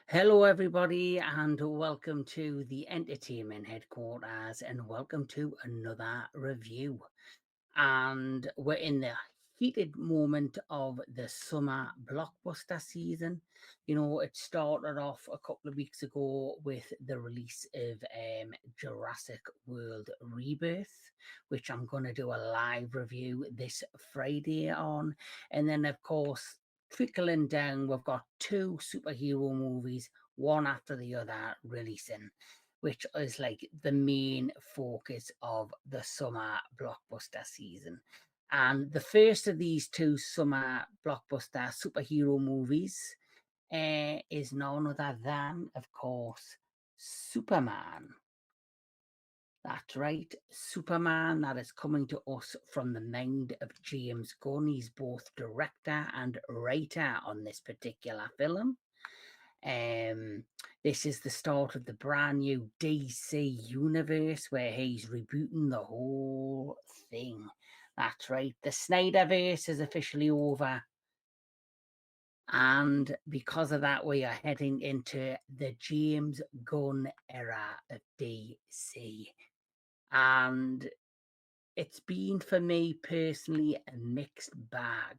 Hello, everybody, and welcome to the entertainment headquarters, and welcome to another review. And we're in the heated moment of the summer blockbuster season. You know, it started off a couple of weeks ago with the release of Jurassic World Rebirth, which I'm going to do a live review this Friday on. And then, of course, trickling down, we've got two superhero movies, one after the other, releasing, which is like the main focus of the summer blockbuster season. And the first of these two summer blockbuster superhero movies is none other than, of course, Superman. That's right, Superman, that is coming to us from the mind of James Gunn. He's both director and writer on this particular film. This is the start of the brand new DC universe where he's rebooting the whole thing. That's right, the Snyderverse is officially over. And because of that, we are heading into the James Gunn era of DC. And it's been, for me personally, a mixed bag,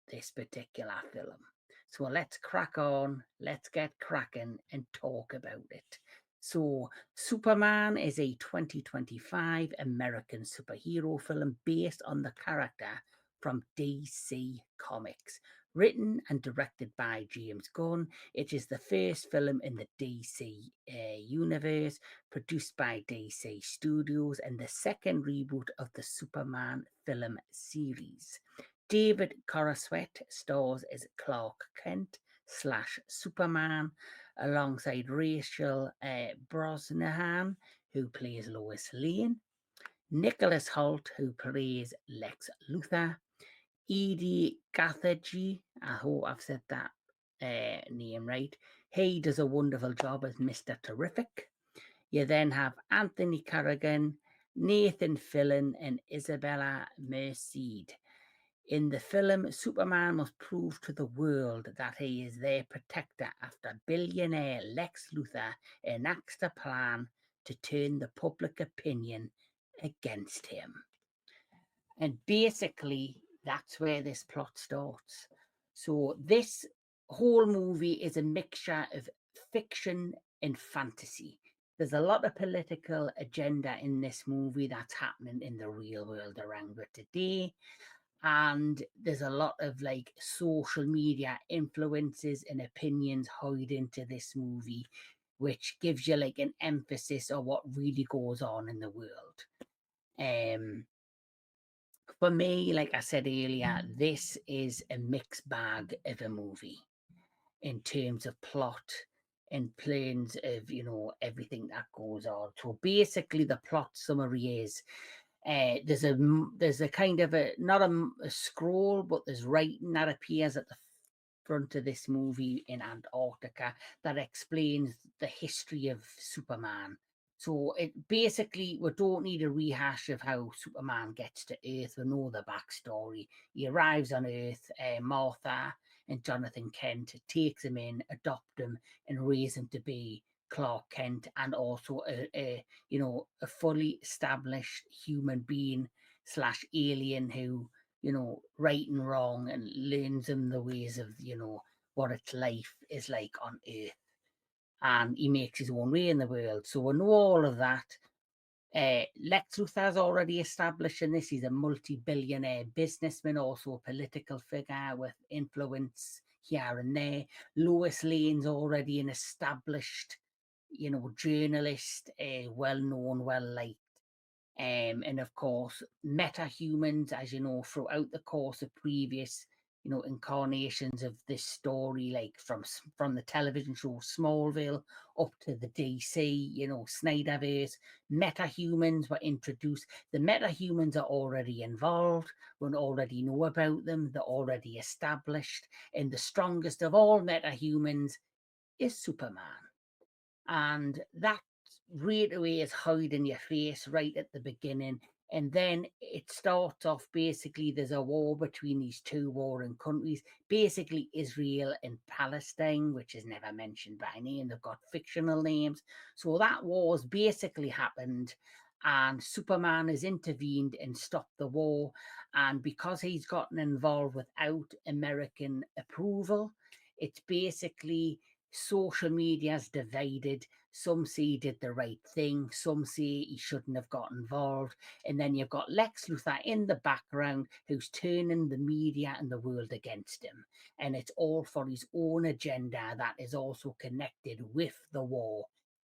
this particular film. So let's crack on, let's get cracking and talk about it. So Superman is a 2025 American superhero film based on the character from DC Comics. Written and directed by James Gunn, it is the first film in the DC universe, produced by DC Studios, and the second reboot of the Superman film series. David Corenswet stars as Clark Kent / Superman, alongside Rachel Brosnahan, who plays Lois Lane, Nicholas Hoult, who plays Lex Luthor, Edie Gathegi, I hope I've said that name right. He does a wonderful job as Mr. Terrific. You then have Anthony Carrigan, Nathan Fillion, and Isabella Merced. In the film, Superman must prove to the world that he is their protector after billionaire Lex Luthor enacts a plan to turn the public opinion against him. And basically, that's where this plot starts. So this whole movie is a mixture of fiction and fantasy. There's a lot of political agenda in this movie that's happening in the real world around it today. And there's a lot of like social media influences and opinions hide into this movie, which gives you like an emphasis on what really goes on in the world. For me, like I said earlier, this is a mixed bag of a movie in terms of plot, in terms of, you know, everything that goes on. So basically the plot summary is there's a kind of a, not a scroll, but there's writing that appears at the front of this movie in Antarctica that explains the history of Superman. So it basically, we don't need a rehash of how Superman gets to Earth. We know the backstory. He arrives on Earth, Martha and Jonathan Kent takes him in, adopt him, and raise him to be Clark Kent, and also a fully established human being / alien who, you know, right and wrong, and learns him the ways of, you know, what its life is like on Earth. And he makes his own way in the world. So we know all of that. Lex Luthor's already established in this. He's a multi-billionaire businessman, also a political figure with influence here and there. Lois Lane's already an established, you know, journalist, well-known, well-liked. And of course, meta-humans, as you know, throughout the course of previous incarnations of this story, like from the television show Smallville up to the DC, Snyderverse. Metahumans were introduced. The metahumans are already involved. We already know about them. They're already established. And the strongest of all metahumans is Superman. And that right away is hide in your face right at the beginning. And then it starts off basically there's a war between these two warring countries, basically Israel and Palestine, which is never mentioned by name. They've got fictional names. So that war's basically happened, and Superman has intervened and stopped the war. And because he's gotten involved without American approval, it's basically social media's divided. Some say he did the right thing, some say he shouldn't have got involved. And then you've got Lex Luthor in the background who's turning the media and the world against him. And it's all for his own agenda that is also connected with the war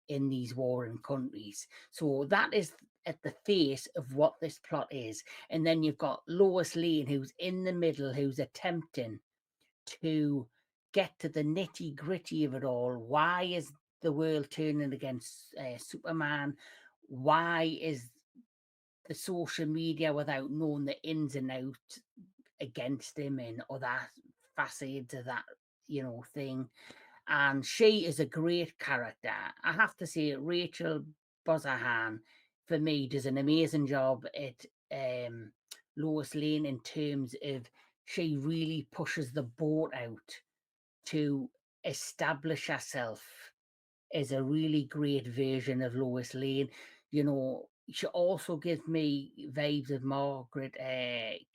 in these warring countries. So that is at the face of what this plot is. And then you've got Lois Lane, who's in the middle, who's attempting to get to the nitty gritty of it all. Why is the world turning against Superman? Why is the social media, without knowing the ins and outs, against him and other facets of that, thing? And she is a great character. I have to say, Rachel Brosnahan, for me, does an amazing job at Lois Lane in terms of she really pushes the boat out to establish herself as a really great version of Lois Lane. She also gives me vibes of Margaret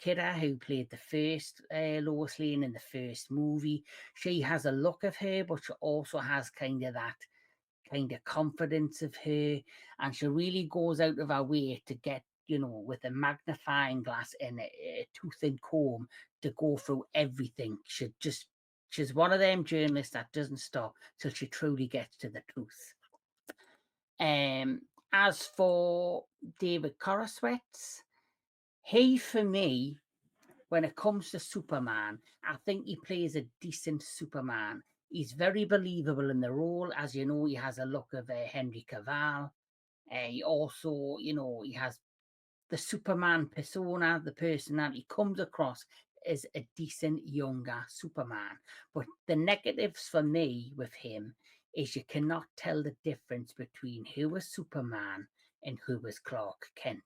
Kidder, who played the first Lois Lane in the first movie. She has a look of her, but she also has kind of that kind of confidence of her, and she really goes out of her way to get, with a magnifying glass and a tooth and comb to go through everything. She's one of them journalists that doesn't stop till she truly gets to the truth. As for David Corenswet, he, for me, when it comes to Superman, I think he plays a decent Superman. He's very believable in the role. As you know, he has a look of Henry Cavill. He also, he has the Superman persona, the personality comes across as a decent younger Superman. But the negatives for me with him is you cannot tell the difference between who was Superman and who was Clark Kent.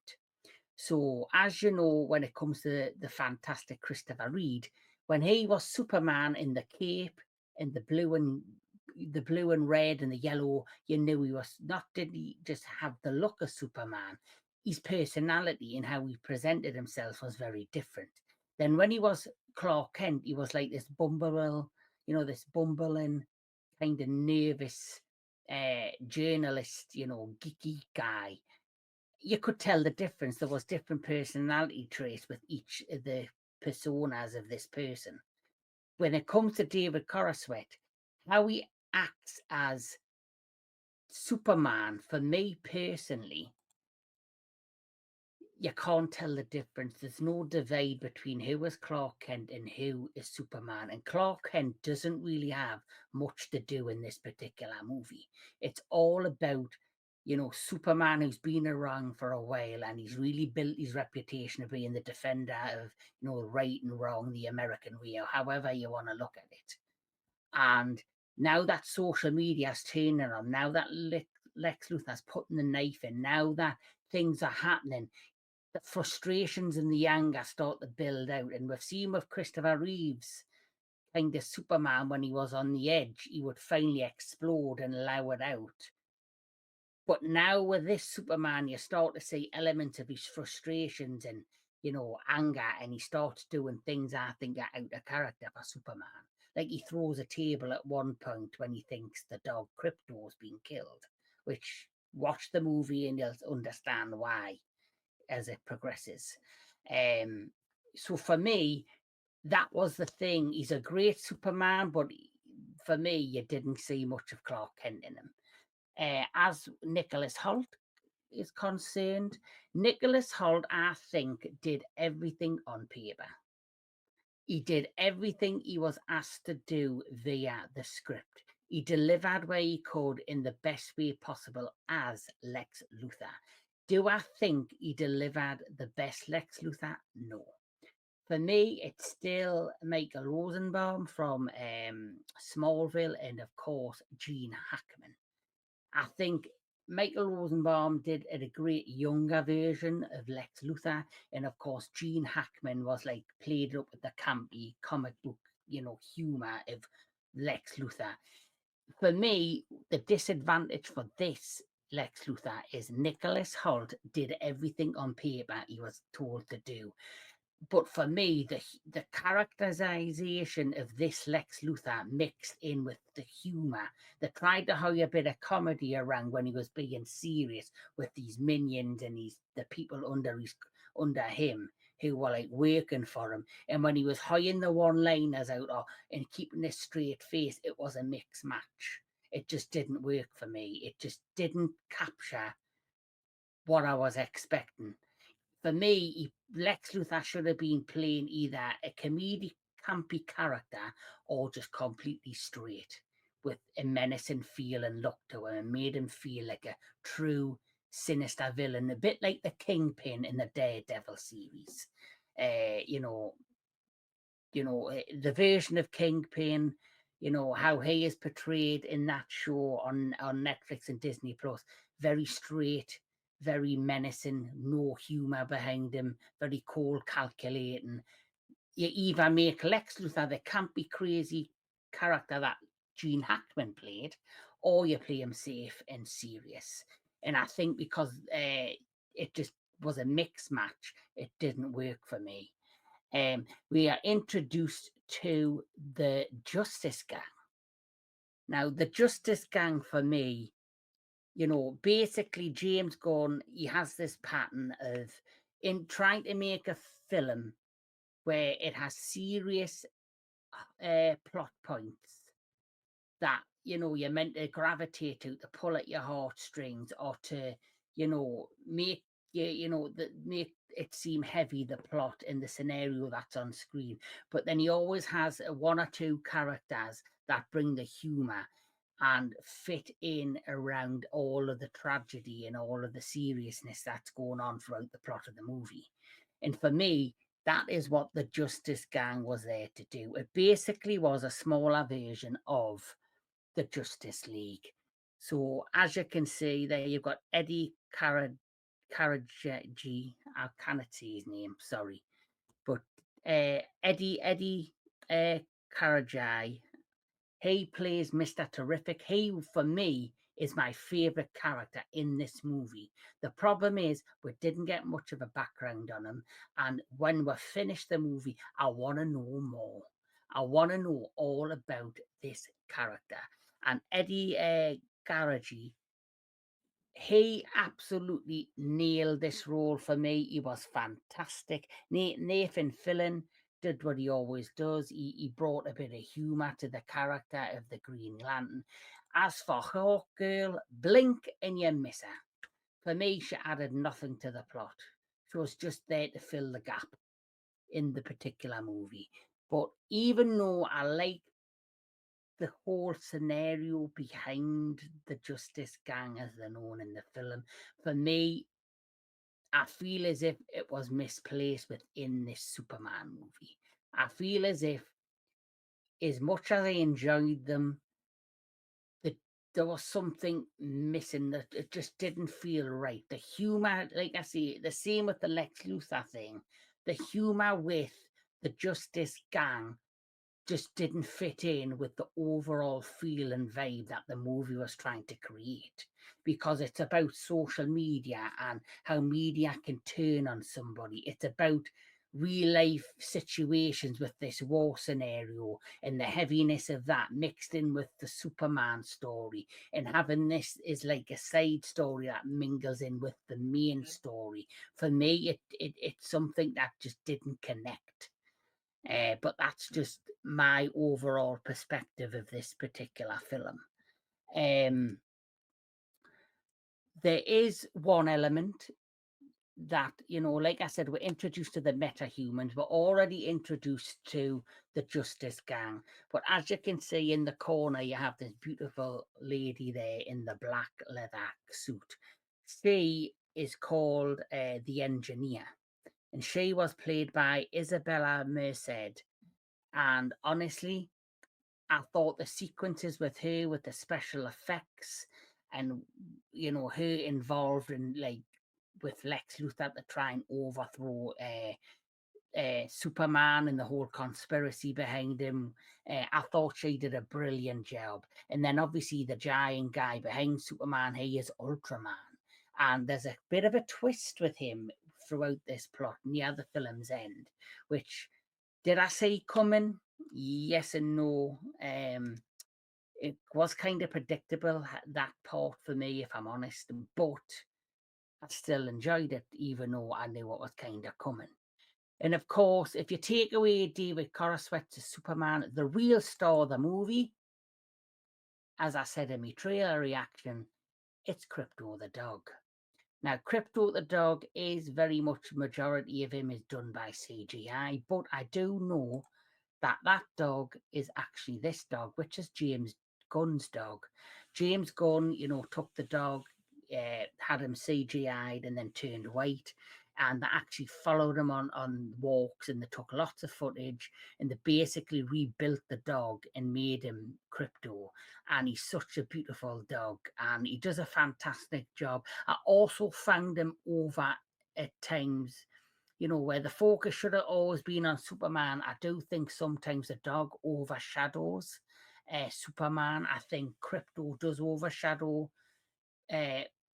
So, as you know, when it comes to the fantastic Christopher Reeve, when he was Superman in the cape and the blue and red and the yellow, you knew he was not did he just have the look of Superman. His personality and how he presented himself was very different. Then when he was Clark Kent, he was like this this bumbling, kind of nervous journalist, geeky guy. You could tell the difference. There was different personality traits with each of the personas of this person. When it comes to David Corenswet, how he acts as Superman, for me personally, you can't tell the difference. There's no divide between who is Clark Kent and who is Superman. And Clark Kent doesn't really have much to do in this particular movie. It's all about, Superman, who's been around for a while, and he's really built his reputation of being the defender of, right and wrong, the American way, or however you want to look at it. And now that social media is turning on, now that Lex Luthor's putting the knife in, now that things are happening, the frustrations and the anger start to build out. And we've seen with Christopher Reeve's kind of Superman, when he was on the edge, he would finally explode and allow it out. But now with this Superman, you start to see elements of his frustrations and, anger, and he starts doing things I think are out of character for Superman. Like he throws a table at one point when he thinks the dog Krypto's been killed, which watch the movie and you'll understand why as it progresses. So for me, that was the thing. He's a great Superman, but for me, you didn't see much of Clark Kent in him. As Nicholas Hoult is concerned, Nicholas Hoult, I think, did everything on paper. He did everything he was asked to do via the script. He delivered where he could in the best way possible as Lex Luthor. Do I think he delivered the best Lex Luthor? No. For me, it's still Michael Rosenbaum from Smallville and, of course, Gene Hackman. I think Michael Rosenbaum did a great younger version of Lex Luthor, and of course, Gene Hackman was like played up with the campy comic book, humor of Lex Luthor. For me, the disadvantage for this Lex Luthor is Nicholas Hoult did everything on paper he was told to do. But for me, the characterization of this Lex Luthor mixed in with the humor, they tried to hide a bit of comedy around when he was being serious with these minions and the people under him who were like working for him. And when he was hiding the one-liners out and keeping this straight face, it was a mixed match. It just didn't work for me. It just didn't capture what I was expecting. For me, Lex Luthor should have been playing either a comedic, campy character or just completely straight with a menacing feel and look to him and made him feel like a true sinister villain, a bit like the Kingpin in the Daredevil series. Uh, you know, the version of Kingpin, how he is portrayed in that show on Netflix and Disney Plus, very straight, very menacing, no humor behind him, very cold, calculating. You either make Lex Luthor the campy, crazy character that Gene Hackman played, or you play him safe and serious. And I think because it just was a mixed match, it didn't work for me. We are introduced to the Justice Gang. Now, the Justice Gang for me, basically James Gunn, he has this pattern of in trying to make a film where it has serious plot points that you're meant to gravitate to pull at your heartstrings or to make make it seem heavy, the plot and the scenario that's on screen. But then he always has one or two characters that bring the humor and fit in around all of the tragedy and all of the seriousness that's going on throughout the plot of the movie. And for me, that is what the Justice Gang was there to do. It basically was a smaller version of the Justice League. So as you can see there, you've got Eddie Karaji. I cannot see his name, sorry. But Eddie Karajai, he plays Mr. Terrific. He, for me, is my favorite character in this movie. The problem is we didn't get much of a background on him. And when we finish the movie, I want to know more. I want to know all about this character. And Eddie Garaji, he absolutely nailed this role for me. He was fantastic. Nathan Fillion did what he always does. He brought a bit of humour to the character of the Green Lantern. As for Hawkgirl, blink and you miss her. For me, she added nothing to the plot. She was just there to fill the gap in the particular movie. But even though I like the whole scenario behind the Justice Gang, as they're known in the film, for me, I feel as if it was misplaced within this Superman movie. I feel as much as I enjoyed them, that there was something missing, that it just didn't feel right. The humor, like I say, the same with the Lex Luthor thing, the humor with the Justice Gang just didn't fit in with the overall feel and vibe that the movie was trying to create, because it's about social media and how media can turn on somebody. It's about real life situations with this war scenario and the heaviness of that mixed in with the Superman story, and having this is like a side story that mingles in with the main story. For me, it's something that just didn't connect. But that's just my overall perspective of this particular film. There is one element that, you know, like I said, we're introduced to the meta-humans. We're already introduced to the Justice Gang. But as you can see in the corner, you have this beautiful lady there in the black leather suit. She is called the Engineer, and she was played by Isabella Merced. And honestly, I thought the sequences with her, with the special effects, and you know her involved in like with Lex Luthor to try and overthrow Superman and the whole conspiracy behind him. I thought she did a brilliant job. And then obviously the giant guy behind Superman, he is Ultraman. And there's a bit of a twist with him throughout this plot near the film's end, which did I see coming? Yes and no. It was kind of predictable, that part for me, if I'm honest, but I still enjoyed it, even though I knew what was kind of coming. And of course, if you take away David Corenswet's Superman, the real star of the movie, as I said in my trailer reaction, it's Krypto the dog. Now, Krypto the dog is very much, majority of him is done by CGI, but I do know that that dog is actually this dog, which is James Gunn's dog. James Gunn, you know, took the dog, had him CGI'd and then turned white. And they actually followed him on walks, and they took lots of footage, and they basically rebuilt the dog and made him Krypto. And he's such a beautiful dog, and he does a fantastic job. I also found him over at times, you know, where the focus should have always been on Superman. I do think sometimes the dog overshadows Superman. I think Krypto does overshadow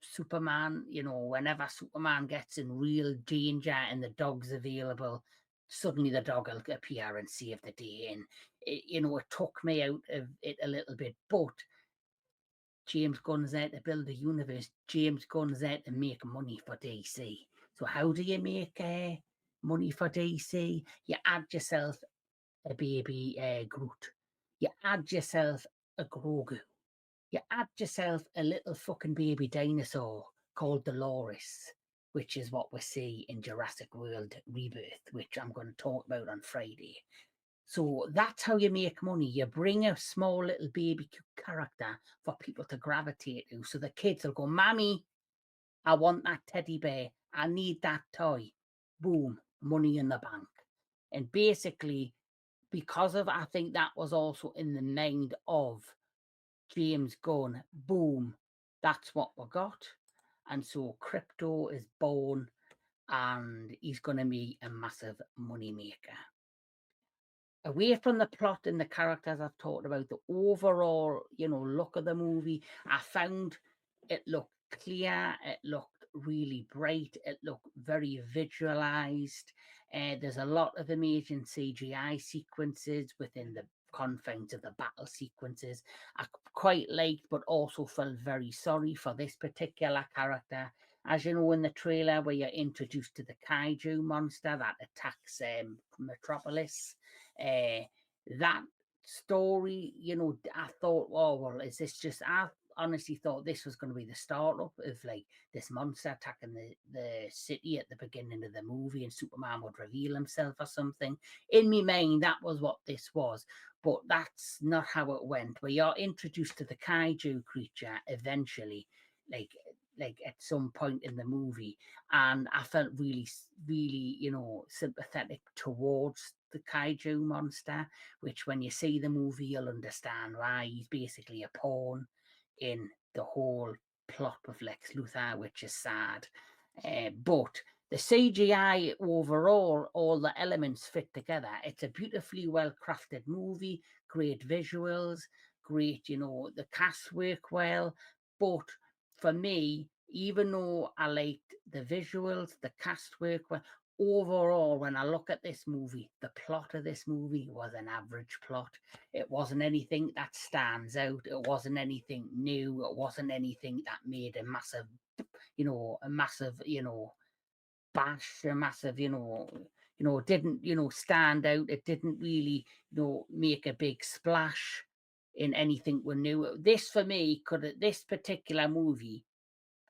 Superman. You know, whenever Superman gets in real danger and the dog's available, suddenly the dog will appear and save the day. And you know, it took me out of it a little bit, but James Gunn's there to build a universe. James Gunn's there to make money for DC. So how do you make money for DC? You add yourself a baby Groot. You add yourself a Grogu. You add yourself a little fucking baby dinosaur called Dolores, which is what we see in Jurassic World Rebirth, which I'm going to talk about on Friday. So that's how you make money. You bring a small little baby character for people to gravitate to. So the kids will go, Mommy, I want that teddy bear. I need that toy. Boom, money in the bank. And basically, because of, I think that was also in the mind of James Gunn, boom, that's what we got. And so Krypto is born, and he's going to be a massive money maker. Away from the plot and the characters I've talked about, the overall, you know, look of the movie, I found it looked clear, it looked really bright, it looked very visualized. There's a lot of amazing CGI sequences within the confines of the battle sequences. I quite liked, but also felt very sorry for this particular character. As you know, in the trailer, where you're introduced to the kaiju monster that attacks Metropolis, that story, you know, I thought, oh, well, is this just, I honestly thought this was going to be the start up of like this monster attacking the city at the beginning of the movie, and Superman would reveal himself or something. In my mind, that was what this was, but that's not how it went. Where you're introduced to the kaiju creature eventually, like at some point in the movie, and I felt really, really, you know, sympathetic towards the kaiju monster, which when you see the movie, you'll understand why. He's basically a pawn in the whole plot of Lex Luthor, which is sad. But the CGI overall, all the elements fit together. It's a beautifully well crafted movie, great visuals, great, you know, the cast work well. But for me, even though I liked the visuals, the cast work well, overall, when I look at this movie, the plot of this movie was an average plot. It wasn't anything that stands out. It wasn't anything new. It wasn't anything that made a massive, you know, bash, a massive, didn't, stand out. It didn't really, make a big splash in anything we knew. This for me this particular movie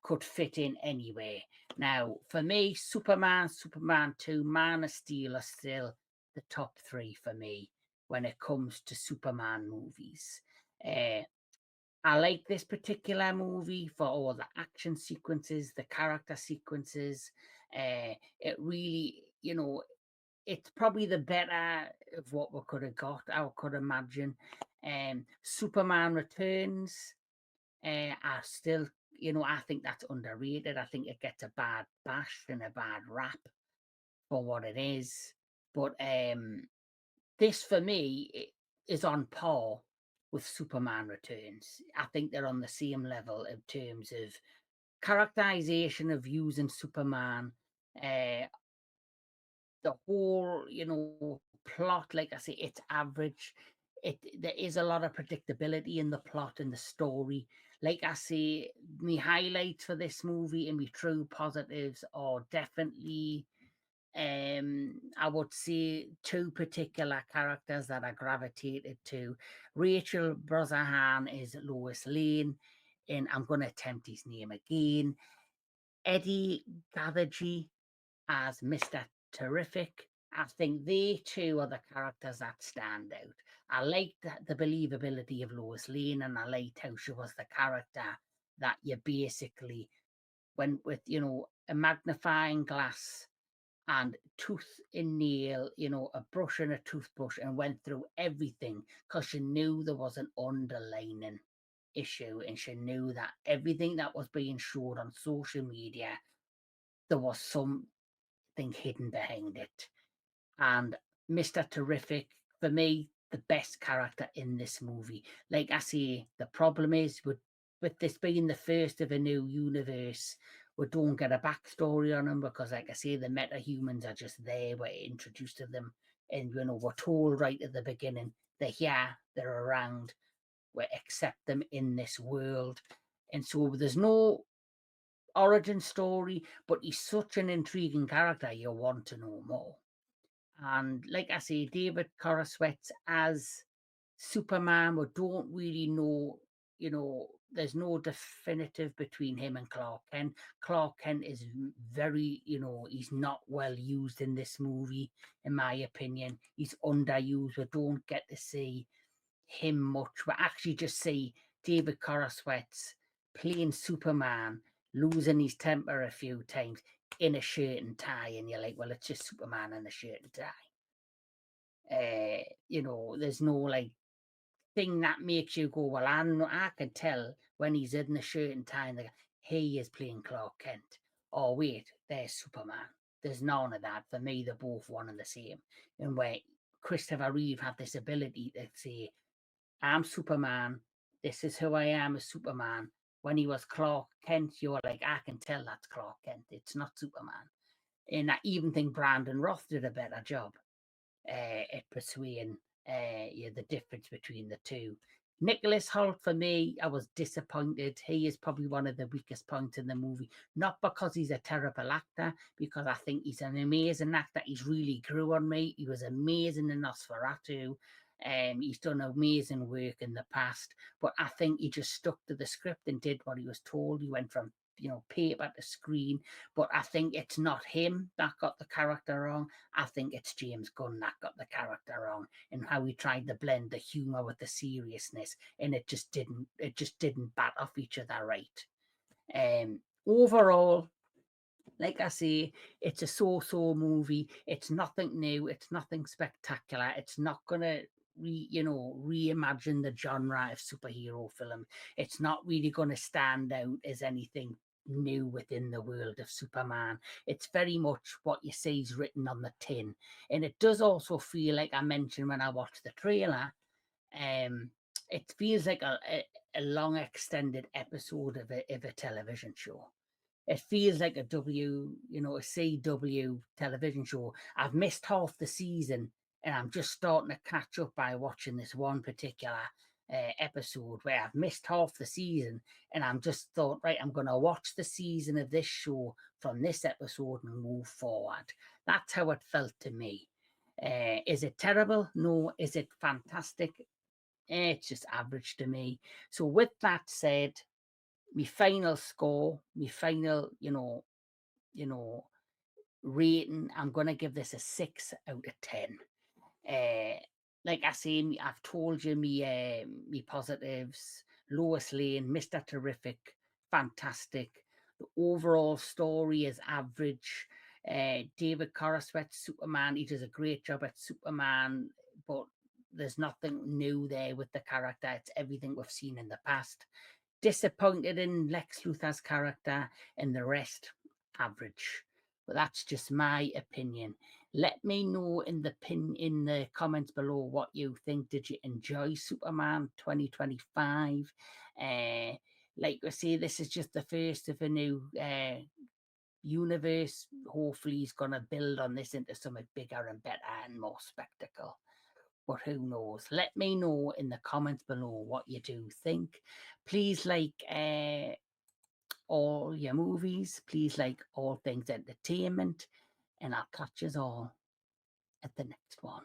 could fit in anywhere. Now, for me, Superman, Superman 2, Man of Steel are still the top three for me when it comes to Superman movies. Uh, I like this particular movie for all the action sequences, the character sequences. It really, it's probably the better of what we could have got, I could imagine. Superman Returns are still, I think that's underrated. I think it gets a bad bash and a bad rap for what it is. But this for me is on par with Superman Returns. I think they're on the same level in terms of characterization of using Superman, uh, the whole, plot. Like I say, it's average. There is a lot of predictability in the plot and the story. Like I say, my highlights for this movie and my true positives are definitely I would say two particular characters that I gravitated to. Rachel Brosnahan is Lois Lane, and I'm going to attempt his name again. Eddie Gathergy as Mr. Terrific. I think they two are the characters that stand out. I liked the believability of Lois Lane, and I liked how she was the character that you basically went with, a magnifying glass and tooth and nail, a brush and a toothbrush, and went through everything because she knew there was an underlining issue, and she knew that everything that was being showed on social media, there was something hidden behind it. And Mr. Terrific, for me, the best character in this movie. Like I say, the problem is with this being the first of a new universe, we don't get a backstory on them because, like I say, the metahumans are just there. We're introduced to them, and we're told right at the beginning they're here, they're around. We accept them in this world, and so there's no origin story. But he's such an intriguing character; you want to know more. And like I say, David Coruscant as Superman, we don't really know, there's no definitive between him and Clark Kent. Clark Kent is very, he's not well used in this movie, in my opinion. He's underused. We don't get to see him much. We actually just see David Coruscant playing Superman, losing his temper a few times in a shirt and tie, and you're like, well, it's just Superman in a shirt and tie. There's no like thing that makes you go, well, I can tell when he's in the shirt and tie and he is playing Clark Kent. Oh, wait, there's Superman. There's none of that. For me, they're both one and the same. And where Christopher Reeve had this ability to say, I'm Superman. This is who I am as Superman. When he was Clark Kent, you were like, I can tell that's Clark Kent. It's not Superman. And I even think Brandon Roth did a better job at persuading the difference between the two. Nicholas Hoult, for me, I was disappointed. He is probably one of the weakest points in the movie, not because he's a terrible actor, because I think he's an amazing actor. He's really grew on me. He was amazing in Nosferatu. He's done amazing work in the past, but I think he just stuck to the script and did what he was told. He went from paper to screen, but I think it's not him that got the character wrong. I think it's James Gunn that got the character wrong, and how he tried to blend the humor with the seriousness, and it just didn't bat off each other right. Overall, like I say, it's a so-so movie. It's nothing new. It's nothing spectacular. It's not gonna reimagine the genre of superhero film. It's not really gonna stand out as anything new within the world of Superman. It's very much what you see is written on the tin. And it does also feel like I mentioned when I watched the trailer, um, it feels like a long extended episode of a television show. It feels like a a CW television show. I've missed half the season, and I'm just starting to catch up by watching this one particular episode where I've missed half the season, and I'm just thought, right, I'm going to watch the season of this show from this episode and move forward. That's how it felt to me. Is it terrible? No. Is it fantastic? It's just average to me. So with that said, my final score, my final, you know, rating, I'm going to give this a 6 out of 10. Like I say, I've told you me positives. Lois Lane, Mr. Terrific, fantastic. The overall story is average. David Coruscant, Superman, he does a great job at Superman, but there's nothing new there with the character. It's everything we've seen in the past. Disappointed in Lex Luthor's character, and the rest average. But that's just my opinion. Let me know in the comments below what you think. Did you enjoy Superman 2025? Like I say, this is just the first of a new universe. Hopefully he's gonna build on this into something bigger and better and more spectacle. But who knows? Let me know in the comments below what you do think. Please like all your movies. Please like all things entertainment. And I'll catch you all at the next one.